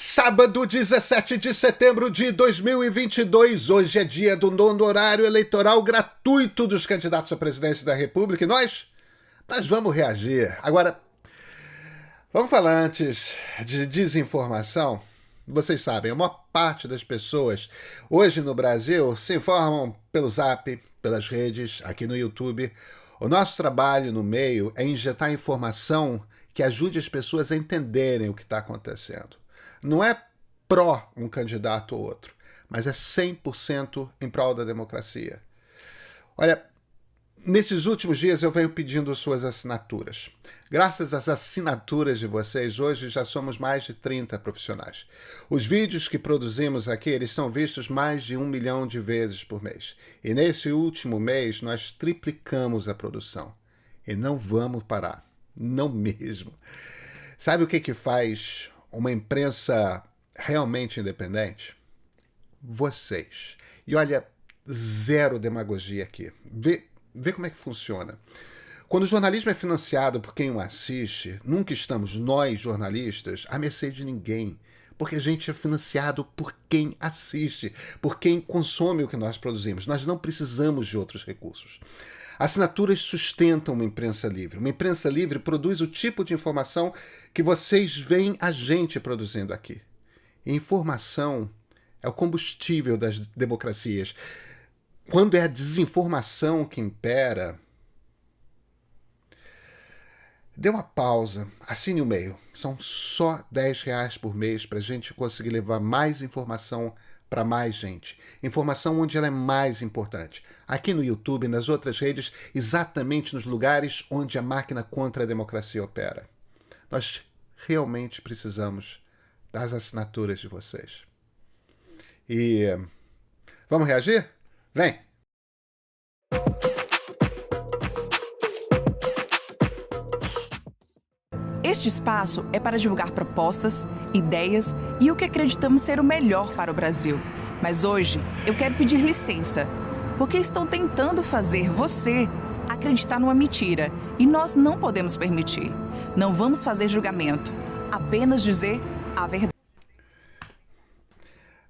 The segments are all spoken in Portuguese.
Sábado, 17 de setembro de 2022, hoje é dia do nono horário eleitoral gratuito dos candidatos à presidência da República e nós vamos reagir. Agora, vamos falar antes de desinformação. Vocês sabem, a maior parte das pessoas hoje no Brasil se informam pelo Zap, pelas redes, aqui no YouTube. O nosso trabalho no meio é injetar informação que ajude as pessoas a entenderem o que está acontecendo. Não é pró um candidato ou outro, mas é 100% em prol da democracia. Olha, nesses últimos dias eu venho pedindo suas assinaturas. Graças às assinaturas de vocês, hoje já somos mais de 30 profissionais. Os vídeos que produzimos aqui, eles são vistos mais de 1 milhão de vezes por mês. E nesse último mês, nós triplicamos a produção. E não vamos parar. Não mesmo. Sabe o que faz uma imprensa realmente independente? Vocês. E olha, zero demagogia aqui. Vê como é que funciona. Quando o jornalismo é financiado por quem o assiste, nunca estamos nós, jornalistas, à mercê de ninguém. Porque a gente é financiado por quem assiste, por quem consome o que nós produzimos. Nós não precisamos de outros recursos. Assinaturas sustentam uma imprensa livre. Uma imprensa livre produz o tipo de informação que vocês veem a gente produzindo aqui. E informação é o combustível das democracias. Quando é a desinformação que impera, dê uma pausa, assine o e-mail. São só R$10 por mês para a gente conseguir levar mais informação para mais gente. Informação onde ela é mais importante. Aqui no YouTube e nas outras redes, exatamente nos lugares onde a máquina contra a democracia opera. Nós realmente precisamos das assinaturas de vocês. E vamos reagir? Vem! Este espaço é para divulgar propostas, ideias e o que acreditamos ser o melhor para o Brasil. Mas hoje eu quero pedir licença, porque estão tentando fazer você acreditar numa mentira e nós não podemos permitir. Não vamos fazer julgamento, apenas dizer a verdade.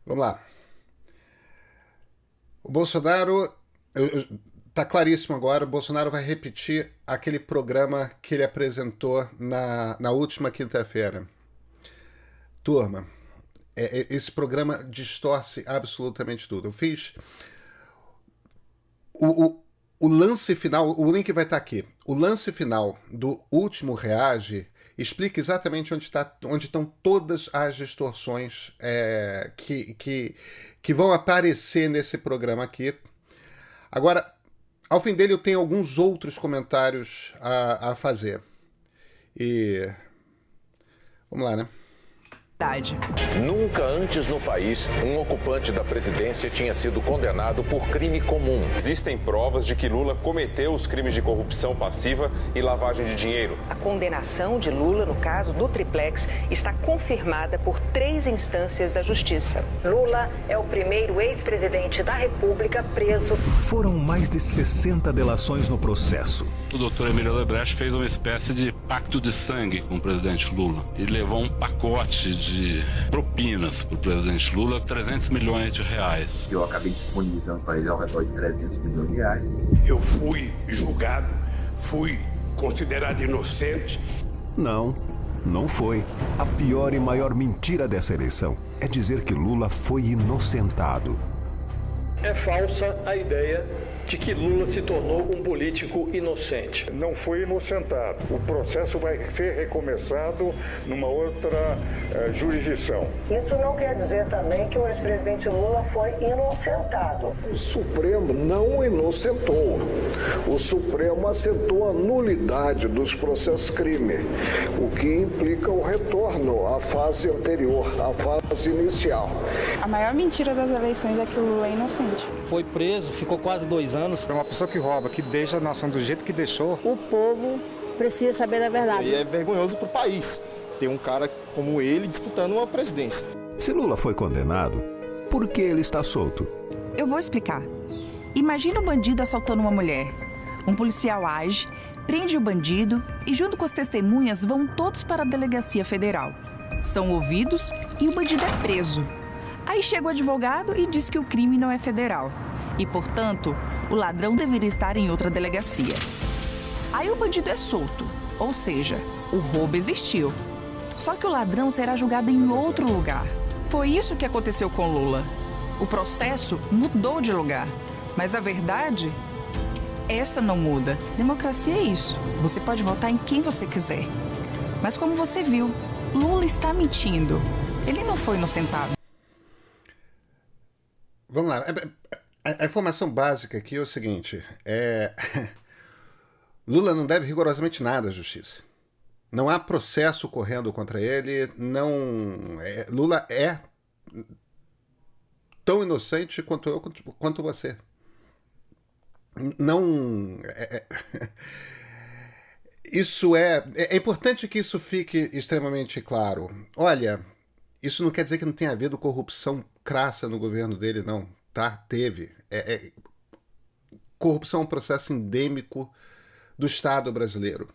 Vamos lá. O Bolsonaro... Tá claríssimo agora, o Bolsonaro vai repetir aquele programa que ele apresentou na última quinta-feira. Turma, esse programa distorce absolutamente tudo. Eu fiz o lance final, o link vai estar aqui. O lance final do último Reage explica exatamente onde estão todas as distorções que vão aparecer nesse programa aqui. Agora, ao fim dele, eu tenho alguns outros comentários a fazer. E vamos lá, né? Nunca antes no país, um ocupante da presidência tinha sido condenado por crime comum. Existem provas de que Lula cometeu os crimes de corrupção passiva e lavagem de dinheiro. A condenação de Lula, no caso do Triplex, está confirmada por 3 instâncias da Justiça. Lula é o primeiro ex-presidente da República preso. Foram mais de 60 delações no processo. O doutor Emílio Odebrecht fez uma espécie de pacto de sangue com o presidente Lula. Ele levou um pacote de propinas para o presidente Lula, 300 milhões de reais. Eu acabei disponibilizando para ele ao redor de 300 milhões de reais. Eu fui julgado, fui considerado inocente. Não foi. A pior e maior mentira dessa eleição é dizer que Lula foi inocentado. É falsa a ideia de que Lula se tornou um político inocente. Não foi inocentado. O processo vai ser recomeçado numa outra jurisdição. Isso não quer dizer também que o ex-presidente Lula foi inocentado. O Supremo não inocentou. O Supremo assentou a nulidade dos processos crime, o que implica o retorno à fase anterior, à fase inicial. A maior mentira das eleições é que o Lula é inocente. Foi preso, ficou quase 2 anos. É uma pessoa que rouba, que deixa a nação do jeito que deixou. O povo precisa saber da verdade. E é vergonhoso para o país ter um cara como ele disputando uma presidência. Se Lula foi condenado, por que ele está solto? Eu vou explicar. Imagina um bandido assaltando uma mulher. Um policial age, prende o bandido e, junto com as testemunhas, vão todos para a delegacia federal. São ouvidos e o bandido é preso. Aí chega o advogado e diz que o crime não é federal e, portanto, o ladrão deveria estar em outra delegacia. Aí o bandido é solto, ou seja, o roubo existiu. Só que o ladrão será julgado em outro lugar. Foi isso que aconteceu com Lula. O processo mudou de lugar, mas a verdade, essa não muda. Democracia é isso. Você pode votar em quem você quiser. Mas como você viu, Lula está mentindo. Ele não foi inocentado. Vamos lá. A informação básica aqui é o seguinte. Lula não deve rigorosamente nada à justiça. Não há processo correndo contra ele. Lula é tão inocente quanto eu, quanto você. Não... Isso é importante que isso fique extremamente claro. Olha, isso não quer dizer que não tenha havido corrupção crassa no governo dele, não. Tá? Teve. Corrupção é um processo endêmico do Estado brasileiro.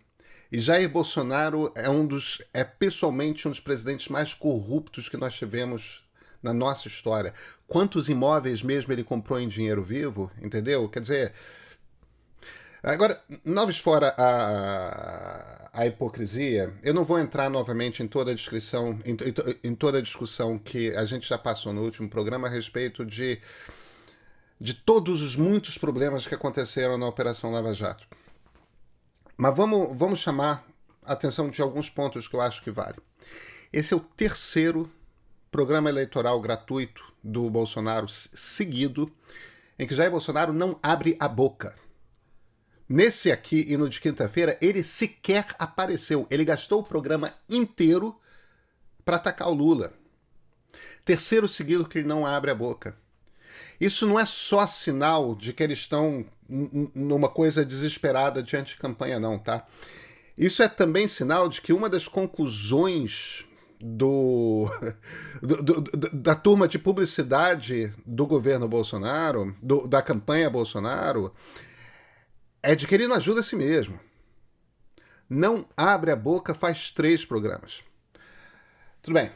E Jair Bolsonaro é pessoalmente um dos presidentes mais corruptos que nós tivemos na nossa história. Quantos imóveis mesmo ele comprou em dinheiro vivo, entendeu? Quer dizer... Agora, noves fora a hipocrisia, eu não vou entrar novamente em toda a descrição, em toda a discussão que a gente já passou no último programa a respeito de todos os muitos problemas que aconteceram na Operação Lava Jato. Mas vamos chamar a atenção de alguns pontos que eu acho que vale. Esse é o terceiro programa eleitoral gratuito do Bolsonaro seguido, em que Jair Bolsonaro não abre a boca. Nesse aqui e no de quinta-feira, ele sequer apareceu. Ele gastou o programa inteiro para atacar o Lula. Terceiro seguido que ele não abre a boca. Isso não é só sinal de que eles estão numa coisa desesperada de anticampanha, não, tá? Isso é também sinal de que uma das conclusões da turma de publicidade do governo Bolsonaro, da campanha Bolsonaro, é de que ele não ajuda a si mesmo. Não abre a boca, faz 3 programas. Tudo bem.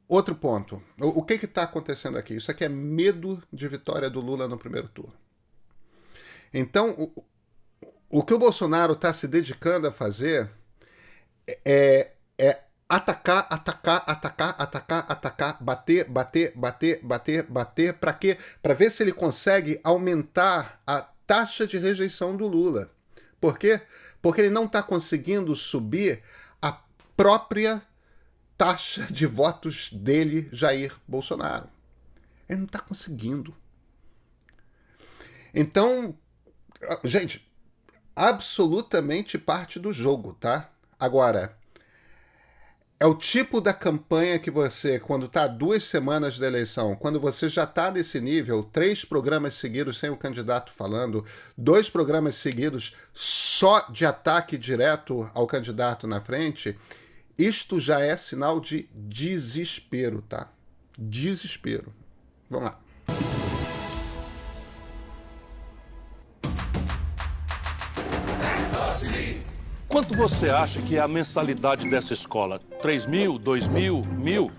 Outro ponto. O que está acontecendo aqui? Isso aqui é medo de vitória do Lula no primeiro turno. Então, o que o Bolsonaro está se dedicando a fazer é atacar, bater. Para quê? Para ver se ele consegue aumentar a taxa de rejeição do Lula. Por quê? Porque ele não está conseguindo subir a própria taxa de votos dele, Jair Bolsonaro. Ele não está conseguindo. Então, gente, absolutamente parte do jogo, tá? Agora, é o tipo da campanha que você, quando está 2 semanas da eleição, quando você já está nesse nível, 3 programas seguidos sem o candidato falando, 2 programas seguidos só de ataque direto ao candidato na frente, isto já é sinal de desespero, tá? Desespero. Vamos lá. Quanto você acha que é a mensalidade dessa escola? 3 mil, 2 mil, 1.000?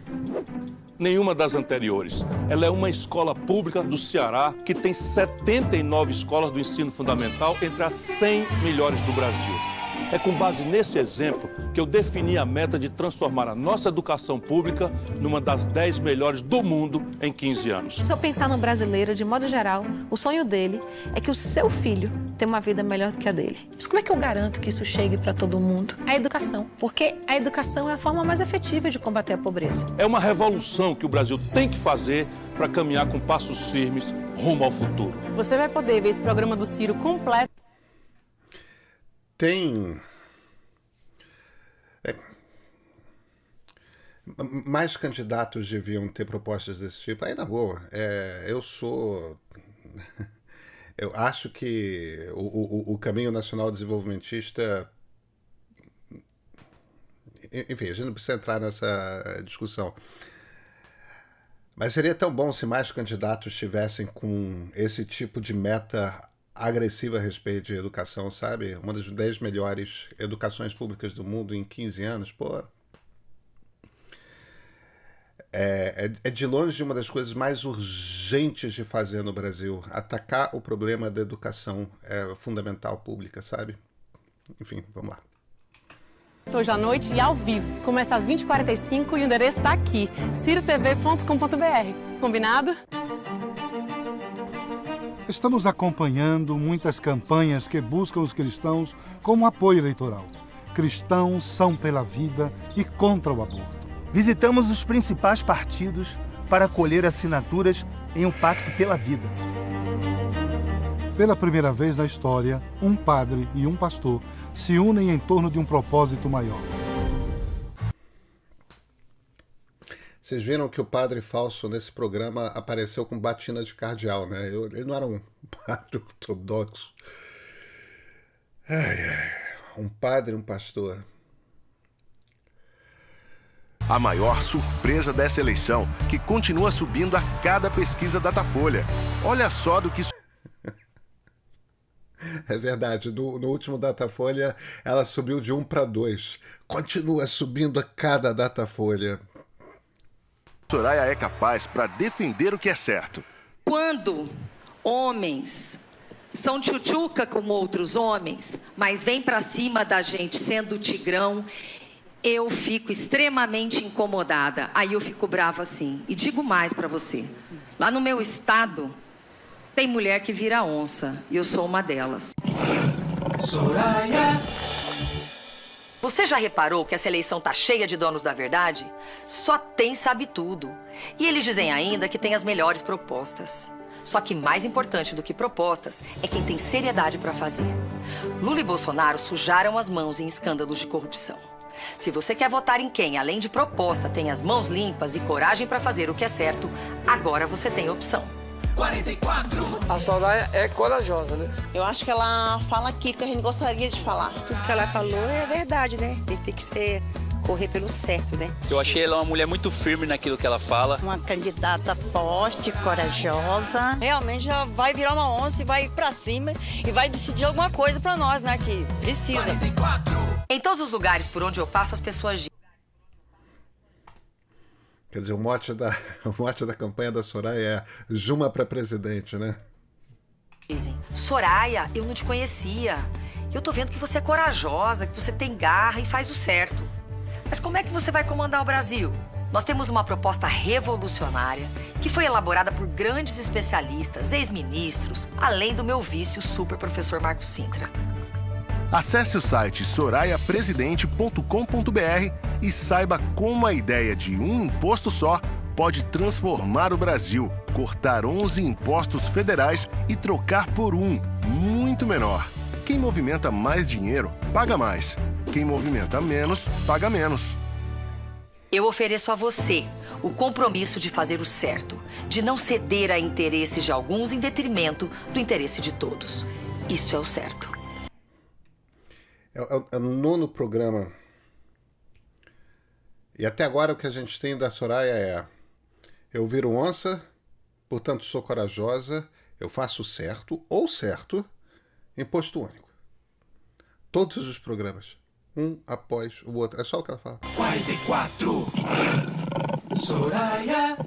Nenhuma das anteriores. Ela é uma escola pública do Ceará que tem 79 escolas do ensino fundamental entre as 100 melhores do Brasil. É com base nesse exemplo que eu defini a meta de transformar a nossa educação pública numa das 10 melhores do mundo em 15 anos. Se eu pensar no brasileiro, de modo geral, o sonho dele é que o seu filho tenha uma vida melhor do que a dele. Mas como é que eu garanto que isso chegue para todo mundo? A educação. Porque a educação é a forma mais efetiva de combater a pobreza. É uma revolução que o Brasil tem que fazer para caminhar com passos firmes rumo ao futuro. Você vai poder ver esse programa do Ciro completo. Tem... mais candidatos deviam ter propostas desse tipo. Aí, na boa, eu acho que o caminho nacional desenvolvimentista... Enfim, a gente não precisa entrar nessa discussão. Mas seria tão bom se mais candidatos estivessem com esse tipo de meta agressiva a respeito de educação, sabe? Uma das 10 melhores educações públicas do mundo em 15 anos, pô. É de longe uma das coisas mais urgentes de fazer no Brasil. Atacar o problema da educação fundamental pública, sabe? Enfim, vamos lá. Hoje à noite e ao vivo. Começa às 20h45 e o endereço está aqui, cirotv.com.br. Combinado? Estamos acompanhando muitas campanhas que buscam os cristãos como apoio eleitoral. Cristãos são pela vida e contra o aborto. Visitamos os principais partidos para colher assinaturas em um pacto pela vida. Pela primeira vez na história, um padre e um pastor se unem em torno de um propósito maior. Vocês viram que o padre falso nesse programa apareceu com batina de cardeal, né? Ele não era um padre ortodoxo. Um padre e um pastor. A maior surpresa dessa eleição, que continua subindo a cada pesquisa Datafolha. Olha só do que... É verdade, no último Datafolha ela subiu de 1 para 2. Continua subindo a cada Datafolha. Soraya é capaz para defender o que é certo. Quando homens são tchutchuca como outros homens, mas vêm para cima da gente sendo tigrão, eu fico extremamente incomodada. Aí eu fico brava assim. E digo mais para você. Lá no meu estado, tem mulher que vira onça. E eu sou uma delas. Soraya. Você já reparou que essa eleição tá cheia de donos da verdade? Só tem sabe tudo. E eles dizem ainda que tem as melhores propostas. Só que mais importante do que propostas é quem tem seriedade para fazer. Lula e Bolsonaro sujaram as mãos em escândalos de corrupção. Se você quer votar em quem, além de proposta, tem as mãos limpas e coragem para fazer o que é certo, agora você tem opção. 44. A Soraya é corajosa, né? Eu acho que ela fala aquilo que a gente gostaria de falar. Tudo que ela falou é verdade, né? Tem que ser correr pelo certo, né? Eu achei ela uma mulher muito firme naquilo que ela fala. Uma candidata forte, corajosa. Realmente ela vai virar uma onça e vai pra cima e vai decidir alguma coisa pra nós, né? Que precisa. 44. Em todos os lugares por onde eu passo, as pessoas dizem. Quer dizer, o mote da campanha da Soraya é Juma para presidente, né? Dizem, Soraya, eu não te conhecia. Eu tô vendo que você é corajosa, que você tem garra e faz o certo. Mas como é que você vai comandar o Brasil? Nós temos uma proposta revolucionária que foi elaborada por grandes especialistas, ex-ministros, além do meu vice, o super professor Marcos Sintra. Acesse o site sorayapresidente.com.br e saiba como a ideia de um imposto só pode transformar o Brasil, cortar 11 impostos federais e trocar por um, muito menor. Quem movimenta mais dinheiro, paga mais. Quem movimenta menos, paga menos. Eu ofereço a você o compromisso de fazer o certo, de não ceder a interesses de alguns em detrimento do interesse de todos. Isso é o certo. É o 9º programa. E até agora o que a gente tem da Soraya é: eu viro onça, portanto sou corajosa, eu faço certo ou certo, imposto único. Todos os programas, um após o outro. É só o que ela fala. 44. Soraya.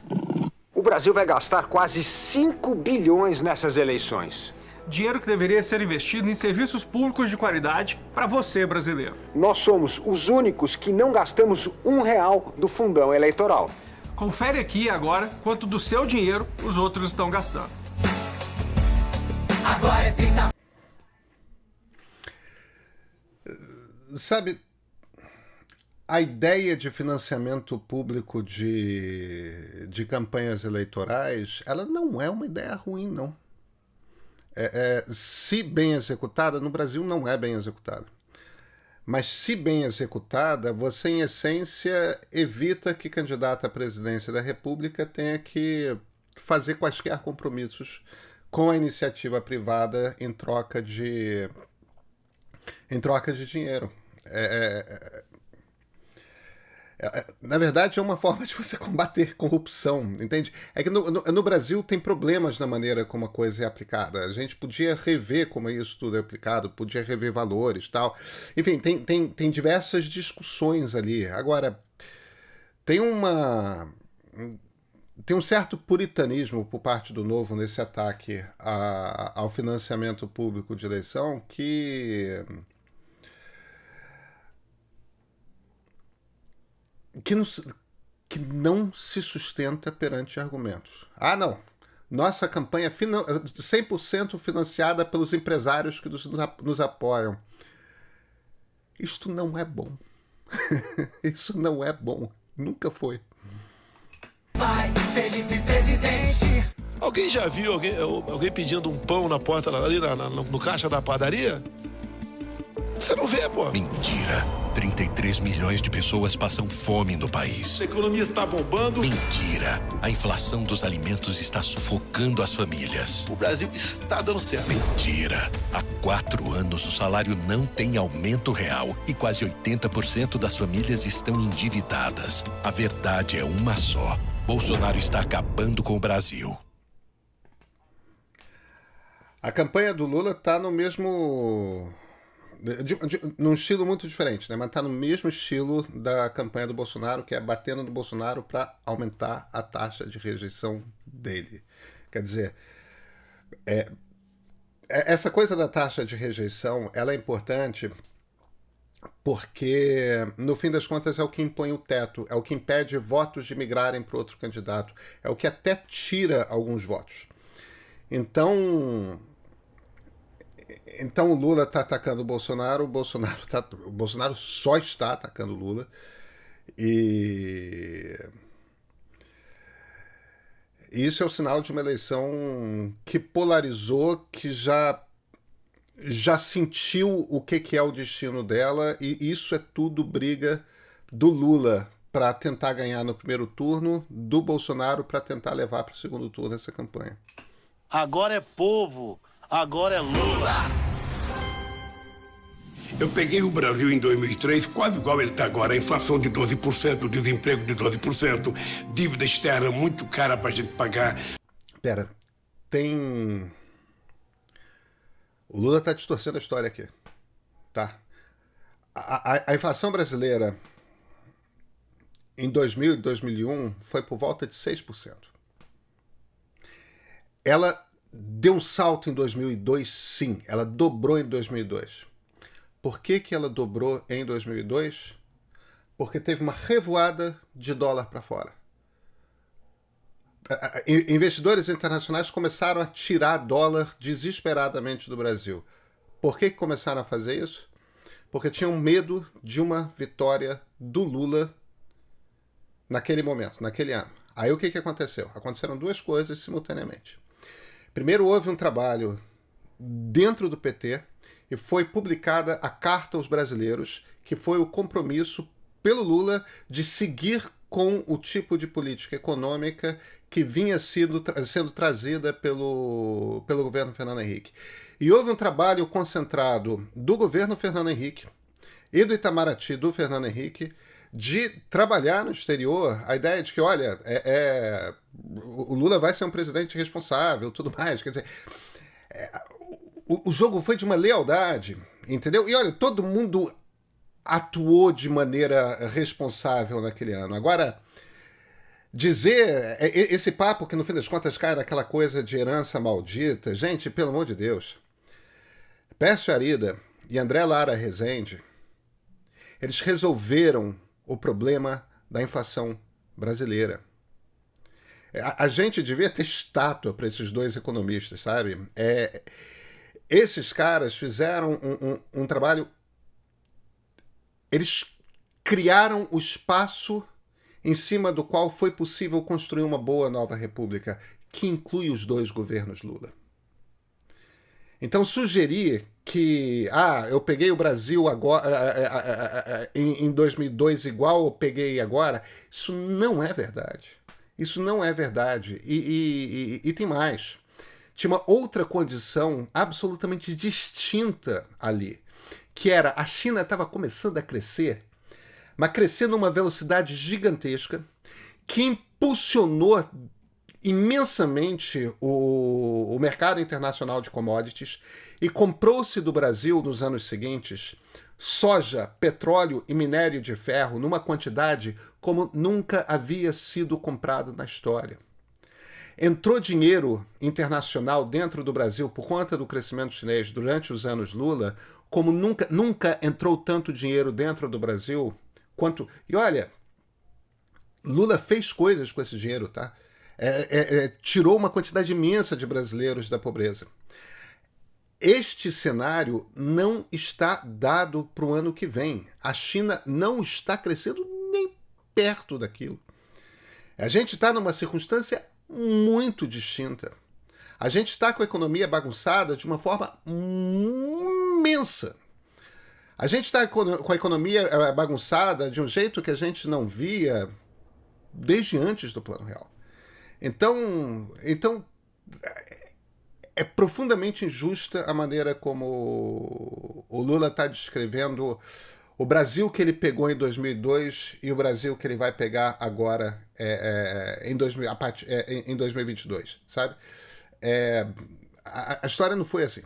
O Brasil vai gastar quase 5 bilhões nessas eleições. Dinheiro que deveria ser investido em serviços públicos de qualidade para você, brasileiro. Nós somos os únicos que não gastamos R$1 do fundão eleitoral. Confere aqui agora quanto do seu dinheiro os outros estão gastando. Agora é 30. Sabe, a ideia de financiamento público de campanhas eleitorais, ela não é uma ideia ruim, não. Se bem executada, no Brasil não é bem executada. Mas se bem executada, você, em essência, evita que candidato à presidência da República tenha que fazer quaisquer compromissos com a iniciativa privada em troca de dinheiro. Na verdade, é uma forma de você combater corrupção, entende? É que no Brasil tem problemas na maneira como a coisa é aplicada. A gente podia rever como isso tudo é aplicado, podia rever valores e tal. Enfim, tem diversas discussões ali. Agora, tem um certo puritanismo por parte do Novo nesse ataque ao financiamento público de eleição que não se sustenta perante argumentos. Ah, não. Nossa campanha é 100% financiada pelos empresários que nos apoiam. Isto não é bom. Isso não é bom. Nunca foi. Vai, Felipe Presidente. Alguém já viu alguém pedindo um pão na porta ali no caixa da padaria? Você não vê, pô. Mentira. 33 milhões de pessoas passam fome no país. A economia está bombando. Mentira. A inflação dos alimentos está sufocando as famílias. O Brasil está dando certo. Mentira. Há 4 anos o salário não tem aumento real e quase 80% das famílias estão endividadas. A verdade é uma só. Bolsonaro está acabando com o Brasil. A campanha do Lula está no mesmo... num estilo muito diferente, né? Mas está no mesmo estilo da campanha do Bolsonaro, que é batendo no Bolsonaro para aumentar a taxa de rejeição dele. Quer dizer, essa coisa da taxa de rejeição, ela é importante porque, no fim das contas, é o que impõe o teto, é o que impede votos de migrarem para outro candidato, é o que até tira alguns votos. Então o Lula está atacando o Bolsonaro só está atacando o Lula. E isso é o sinal de uma eleição que polarizou, que já sentiu o que é o destino dela, e isso é tudo briga do Lula para tentar ganhar no primeiro turno, do Bolsonaro para tentar levar para o segundo turno essa campanha. Agora é povo, agora é Lula. Eu peguei o Brasil em 2003, quase igual ele está agora. A inflação de 12%, o desemprego de 12%, dívida externa muito cara para a gente pagar. Pera, o Lula está distorcendo a história aqui. Tá? A inflação brasileira em 2000 e 2001 foi por volta de 6%. Ela deu um salto em 2002, sim. Ela dobrou em 2002. Por que ela dobrou em 2002? Porque teve uma revoada de dólar para fora. Investidores internacionais começaram a tirar dólar desesperadamente do Brasil. Por que começaram a fazer isso? Porque tinham medo de uma vitória do Lula naquele momento, naquele ano. Aí o que aconteceu? Aconteceram duas coisas simultaneamente. Primeiro, houve um trabalho dentro do PT e foi publicada a Carta aos Brasileiros, que foi o compromisso pelo Lula de seguir com o tipo de política econômica que vinha sendo trazida pelo governo Fernando Henrique. E houve um trabalho concentrado do governo Fernando Henrique e do Itamaraty do Fernando Henrique de trabalhar no exterior a ideia de que, olha, o Lula vai ser um presidente responsável, tudo mais. Quer dizer, o jogo foi de uma lealdade, entendeu? E olha, todo mundo atuou de maneira responsável naquele ano. Agora, dizer esse papo que no fim das contas cai naquela coisa de herança maldita, gente, pelo amor de Deus, Pércio Arida e André Lara Rezende, eles resolveram o problema da inflação brasileira. A gente devia ter estátua para esses dois economistas, sabe? Esses caras fizeram um trabalho. Eles criaram o espaço em cima do qual foi possível construir uma boa nova república, que inclui os dois governos Lula. Então, sugerir que eu peguei o Brasil agora, em 2002 igual eu peguei agora, isso não é verdade. Isso não é verdade. E tem mais. Tinha uma outra condição absolutamente distinta ali, que era a China estava começando a crescer, mas crescer numa velocidade gigantesca que impulsionou imensamente o mercado internacional de commodities e comprou-se do Brasil nos anos seguintes soja, petróleo e minério de ferro numa quantidade como nunca havia sido comprado na história. Entrou dinheiro internacional dentro do Brasil por conta do crescimento chinês durante os anos Lula, como nunca entrou tanto dinheiro dentro do Brasil quanto... E olha, Lula fez coisas com esse dinheiro, tá? Tirou uma quantidade imensa de brasileiros da pobreza. Este cenário não está dado para o ano que vem. A China não está crescendo nem perto daquilo. A gente está numa circunstância muito distinta. A gente está com a economia bagunçada de uma forma imensa. A gente está com a economia bagunçada de um jeito que a gente não via desde antes do Plano Real. Então é profundamente injusta a maneira como o Lula está descrevendo o Brasil que ele pegou em 2002 e o Brasil que ele vai pegar agora em 2022, sabe? A história não foi assim.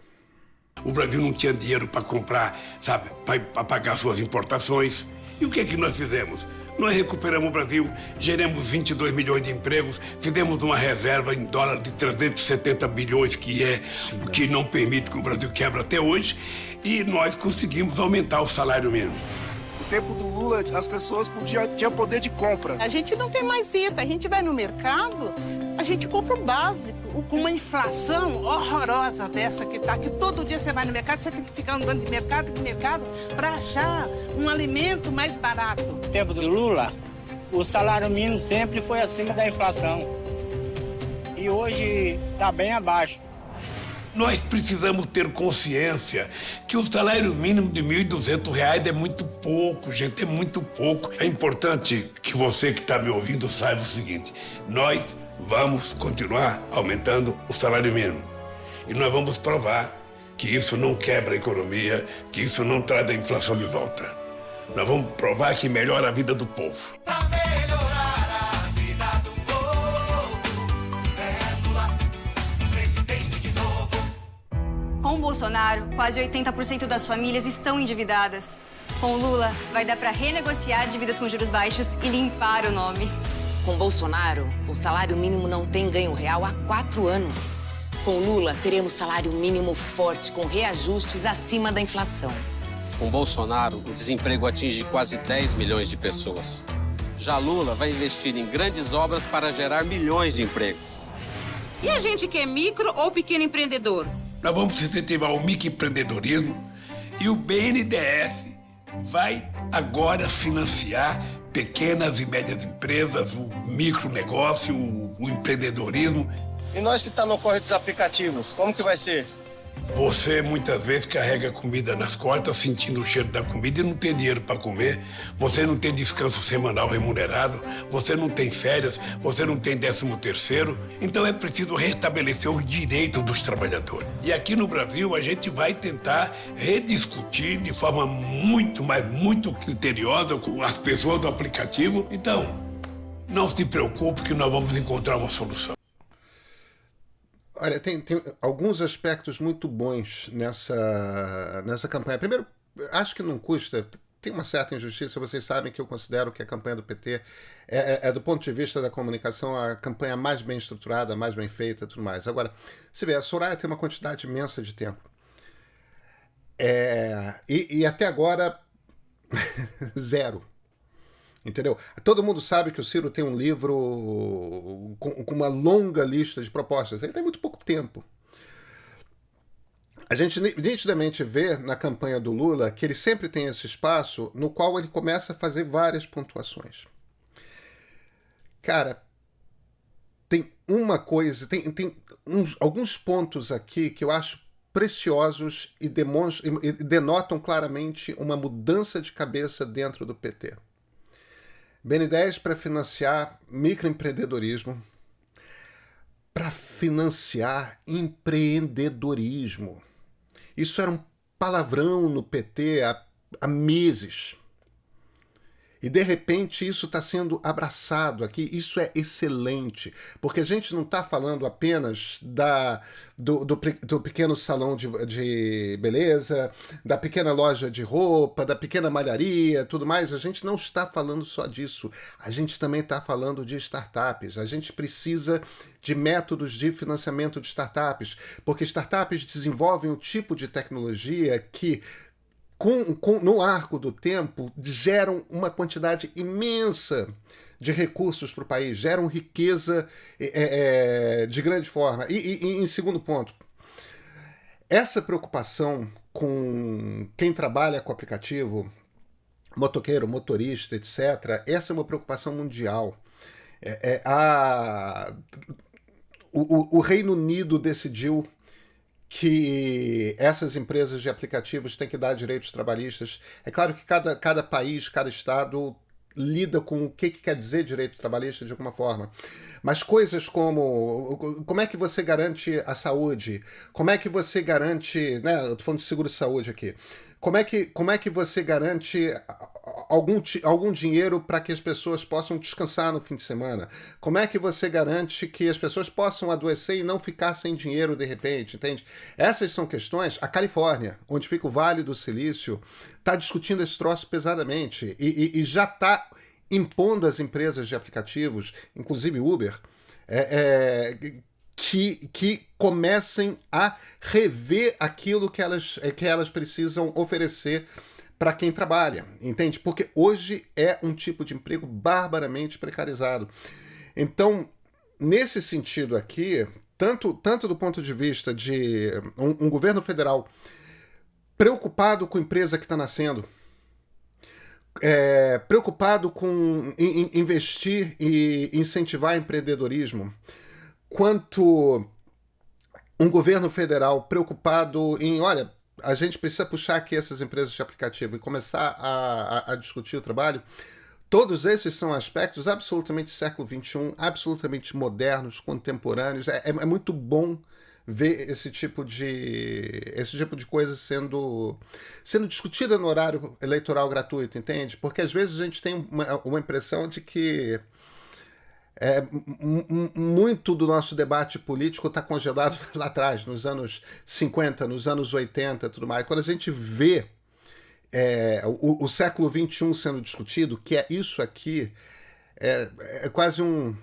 O Brasil não tinha dinheiro para comprar, sabe, para pagar suas importações. E o que é que nós fizemos? Nós recuperamos o Brasil, geramos 22 milhões de empregos, fizemos uma reserva em dólar de 370 bilhões, que é o que não permite que o Brasil quebre até hoje, e nós conseguimos aumentar o salário mínimo. No tempo do Lula, as pessoas tinham poder de compra. A gente não tem mais isso. A gente vai no mercado, a gente compra o básico. Com uma inflação horrorosa dessa que todo dia você vai no mercado, você tem que ficar andando de mercado em mercado para achar um alimento mais barato. No tempo do Lula, o salário mínimo sempre foi acima da inflação. E hoje está bem abaixo. Nós precisamos ter consciência que o salário mínimo de R$ 1.200 é muito pouco, gente, é muito pouco. É importante que você que está me ouvindo saiba o seguinte: nós vamos continuar aumentando o salário mínimo. E nós vamos provar que isso não quebra a economia, que isso não traz a inflação de volta. Nós vamos provar que melhora a vida do povo. Com o Bolsonaro, quase 80% das famílias estão endividadas. Com o Lula, vai dar para renegociar dívidas com juros baixos e limpar o nome. Com Bolsonaro, o salário mínimo não tem ganho real há 4 anos. Com Lula, teremos salário mínimo forte, com reajustes acima da inflação. Com Bolsonaro, o desemprego atinge quase 10 milhões de pessoas. Já Lula vai investir em grandes obras para gerar milhões de empregos. E a gente que é micro ou pequeno empreendedor? Nós vamos incentivar o microempreendedorismo e o BNDES vai agora financiar pequenas e médias empresas, o micronegócio, o empreendedorismo. E nós que estamos no corre dos aplicativos, como que vai ser? Você muitas vezes carrega comida nas costas, sentindo o cheiro da comida e não tem dinheiro para comer. Você não tem descanso semanal remunerado, você não tem férias, você não tem 13º. Então é preciso restabelecer os direitos dos trabalhadores. E aqui no Brasil a gente vai tentar rediscutir de forma muito criteriosa com as pessoas do aplicativo. Então, não se preocupe que nós vamos encontrar uma solução. Olha, tem alguns aspectos muito bons nessa campanha. Primeiro, acho que não custa, tem uma certa injustiça, vocês sabem que eu considero que a campanha do PT do ponto de vista da comunicação, a campanha mais bem estruturada, mais bem feita e tudo mais. Agora, você vê, a Soraya tem uma quantidade imensa de tempo. E até agora, zero. Entendeu? Todo mundo sabe que o Ciro tem um livro com uma longa lista de propostas. Ele tem muito pouco tempo. A gente nitidamente vê na campanha do Lula que ele sempre tem esse espaço no qual ele começa a fazer várias pontuações. Cara, tem uma coisa, tem alguns pontos aqui que eu acho preciosos e denotam claramente uma mudança de cabeça dentro do PT. BNDES para financiar microempreendedorismo, para financiar empreendedorismo. Isso era um palavrão no PT há meses. E, de repente, isso está sendo abraçado aqui. Isso é excelente, porque a gente não está falando apenas do pequeno salão de beleza, da pequena loja de roupa, da pequena malharia, tudo mais. A gente não está falando só disso. A gente também está falando de startups. A gente precisa de métodos de financiamento de startups, porque startups desenvolvem um tipo de tecnologia que, no arco do tempo, geram uma quantidade imensa de recursos para o país, geram riqueza de grande forma. E em segundo ponto, essa preocupação com quem trabalha com aplicativo, motoqueiro, motorista, etc., essa é uma preocupação mundial. O Reino Unido decidiu que essas empresas de aplicativos têm que dar direitos trabalhistas. É claro que cada país, cada estado lida com o que quer dizer direito trabalhista de alguma forma. Mas coisas como é que você garante a saúde? Como é que você garante... né, eu estou falando de seguro-saúde aqui. Como é que você garante algum dinheiro para que as pessoas possam descansar no fim de semana? Como é que você garante que as pessoas possam adoecer e não ficar sem dinheiro de repente, entende? Essas são questões. A Califórnia, onde fica o Vale do Silício, está discutindo esse troço pesadamente e já está impondo às empresas de aplicativos, inclusive Uber, que comecem a rever aquilo que elas precisam oferecer para quem trabalha, entende? Porque hoje é um tipo de emprego barbaramente precarizado. Então, nesse sentido aqui, tanto do ponto de vista de um governo federal preocupado com a empresa que está nascendo, preocupado com investir e incentivar empreendedorismo, quanto um governo federal preocupado em, olha, a gente precisa puxar aqui essas empresas de aplicativo e começar a discutir o trabalho. Todos esses são aspectos absolutamente século XXI, absolutamente modernos, contemporâneos. É muito bom ver esse tipo de coisa sendo discutida no horário eleitoral gratuito, entende? Porque às vezes a gente tem uma impressão de que muito do nosso debate político está congelado lá atrás, nos anos 50, nos anos 80 e tudo mais. Quando a gente vê o século XXI sendo discutido, que é isso aqui, é quase um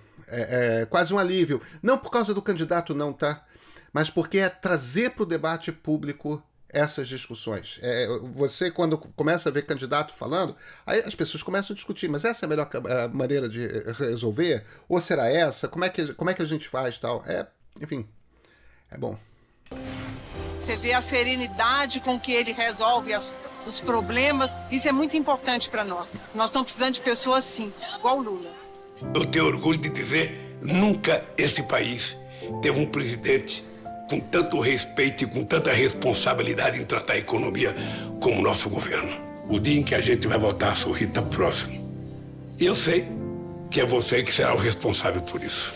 alívio. Não por causa do candidato, não, tá? Mas porque é trazer para o debate público essas discussões. Você, quando começa a ver candidato falando, aí as pessoas começam a discutir, mas essa é a melhor maneira de resolver? Ou será essa? Como é que a gente faz tal? Enfim, é bom. Você vê a serenidade com que ele resolve os problemas, isso é muito importante para nós. Nós estamos precisando de pessoas assim, igual o Lula. Eu tenho orgulho de dizer, nunca esse país teve um presidente com tanto respeito e com tanta responsabilidade em tratar a economia como o nosso governo. O dia em que a gente vai voltar a sorrir está próximo. E eu sei que é você que será o responsável por isso.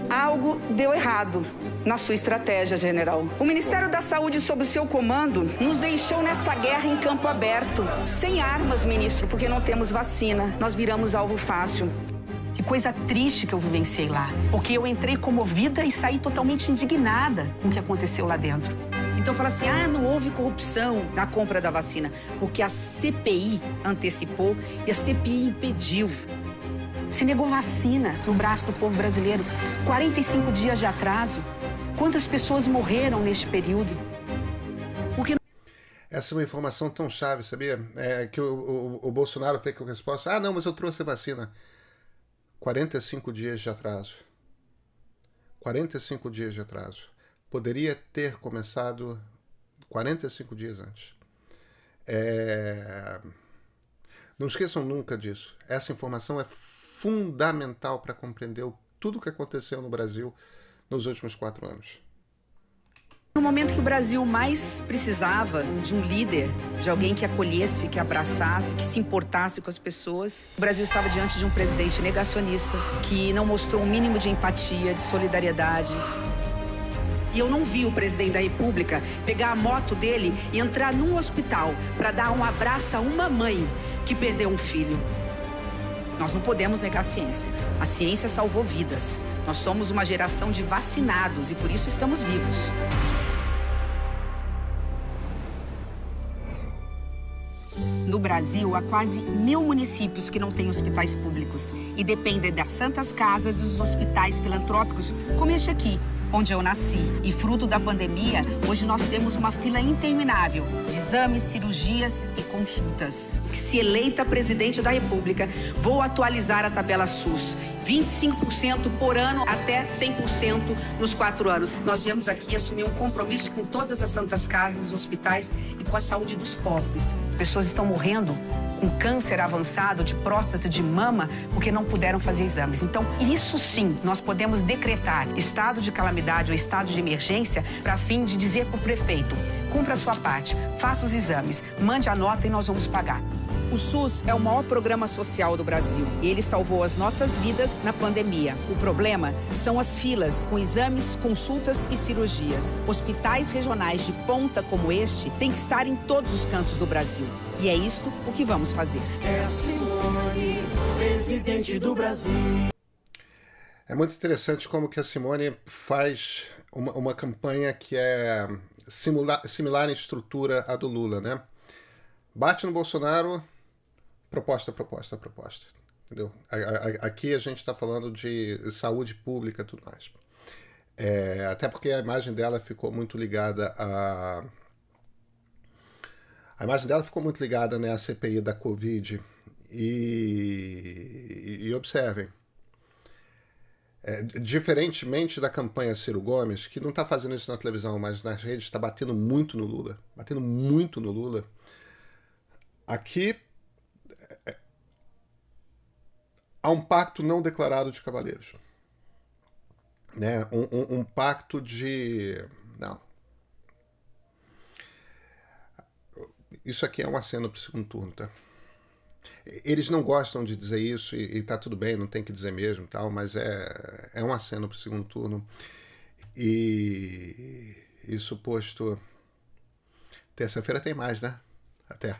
Algo deu errado na sua estratégia, general. O Ministério da Saúde, sob o seu comando, nos deixou nesta guerra em campo aberto. Sem armas, ministro, porque não temos vacina. Nós viramos alvo fácil. Que coisa triste que eu vivenciei lá. Porque eu entrei comovida e saí totalmente indignada com o que aconteceu lá dentro. Então fala assim, não houve corrupção na compra da vacina, porque a CPI antecipou e a CPI impediu. Se negou vacina no braço do povo brasileiro. 45 dias de atraso. Quantas pessoas morreram neste período? Essa é uma informação tão chave, sabia? Que o Bolsonaro fez com a resposta, não, mas eu trouxe a vacina. 45 dias de atraso. 45 dias de atraso. Poderia ter começado 45 dias antes. Não esqueçam nunca disso. Essa informação é fundamental para compreender tudo o que aconteceu no Brasil nos últimos 4 anos. No momento que o Brasil mais precisava de um líder, de alguém que acolhesse, que abraçasse, que se importasse com as pessoas, o Brasil estava diante de um presidente negacionista, que não mostrou um mínimo de empatia, de solidariedade. E eu não vi o presidente da República pegar a moto dele e entrar num hospital para dar um abraço a uma mãe que perdeu um filho. Nós não podemos negar a ciência. A ciência salvou vidas. Nós somos uma geração de vacinados e por isso estamos vivos. No Brasil, há quase 1000 municípios que não têm hospitais públicos e dependem das santas casas e dos hospitais filantrópicos, como este aqui, onde eu nasci. E fruto da pandemia, hoje nós temos uma fila interminável de exames, cirurgias e consultas. Se eleita presidente da República, vou atualizar a tabela SUS. 25% por ano até 100% nos 4 anos. Nós viemos aqui assumir um compromisso com todas as santas casas, hospitais e com a saúde dos pobres. As pessoas estão morrendo com câncer avançado de próstata, de mama, porque não puderam fazer exames. Então, isso sim, nós podemos decretar estado de calamidade ou estado de emergência para fim de dizer para o prefeito: cumpra a sua parte, faça os exames, mande a nota e nós vamos pagar. O SUS é o maior programa social do Brasil e ele salvou as nossas vidas na pandemia. O problema são as filas com exames, consultas e cirurgias. Hospitais regionais de ponta como este têm que estar em todos os cantos do Brasil. E é isto o que vamos fazer. É a Simone, presidente do Brasil. É muito interessante como que a Simone faz uma campanha que é similar em estrutura à do Lula, né? Bate no Bolsonaro, proposta. Entendeu? Aqui a gente está falando de saúde pública e tudo mais. Até porque a imagem dela ficou muito ligada a imagem dela ficou muito ligada, né, à CPI da Covid. E observem, diferentemente da campanha Ciro Gomes, que não está fazendo isso na televisão, mas nas redes está batendo muito no Lula. Aqui há um pacto não declarado de cavaleiros, né? Um pacto de... Não. Isso aqui é um aceno para o segundo turno, tá? Eles não gostam de dizer isso e tá tudo bem, não tem que dizer mesmo e tal, mas é um aceno para o segundo turno. E isso posto... Terça-feira tem mais, né? Até.